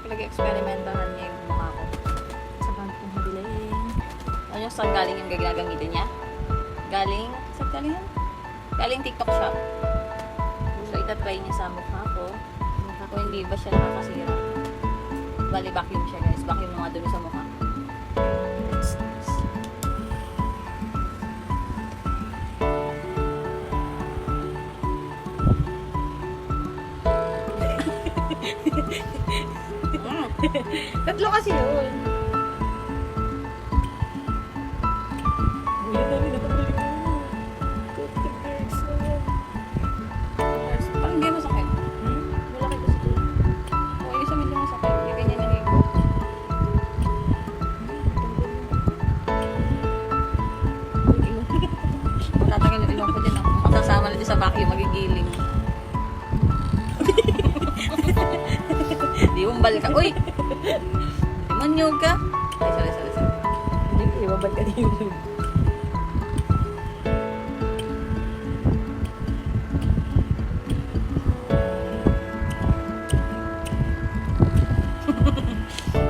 Pinag-experimentahan niya yung mukha ko. Sa bang kong nabilin. Ano yung saan galing yung gagamitin niya? Galing, saan galing yan? Galing TikTok shop. So, itatry niya sa mukha ko. Kung hindi ba siya nakakasira. Bali, vacuum siya guys. Vacuum mga dumi sa mukha. Tatlo kasi yun. Uy, ang dami na patuloy ko. Toothpicks na yan. Parang hindi masakit. Malaki kasi ito. Oo, yung sa medyo masakit. Hindi ganyan naligo. Matatagal yung ilong ko din. Masasama na din sa vacuum. Magigiling. Di umbal ka. Uy! Di manyog ka. Ay, sorry. Hindi ko ibabad ka din.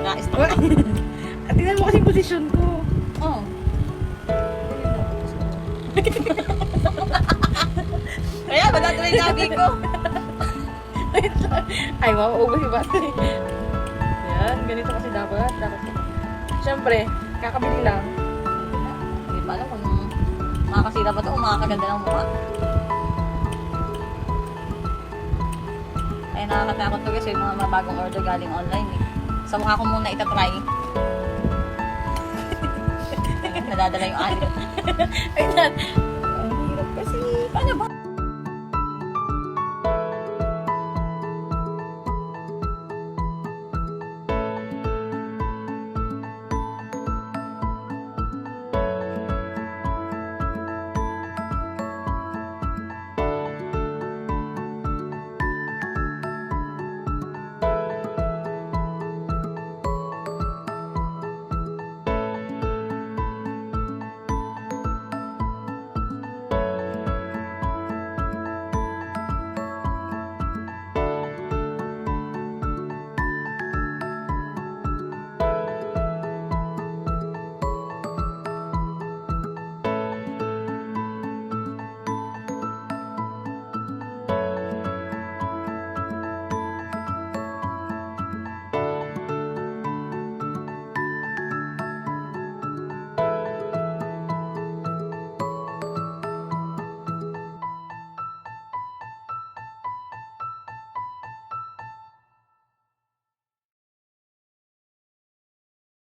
Na-stop ka. At tingnan mo kasi yung posisyon ko. Oo. Kaya, madatuloy sabi ko. Ay, mauubos yung battery. Yan, ganito kasi dapat. Siyempre, kakabili lang. Hindi pa alam kung makakasira pa ito o makakaganda ng mukha. Ay, nakakatakot ko kasi yung mga bagong order galing online eh. Sa mukha ko muna itatry. Nadadala yung alin. Ay, ang hirap kasi. Paano ba?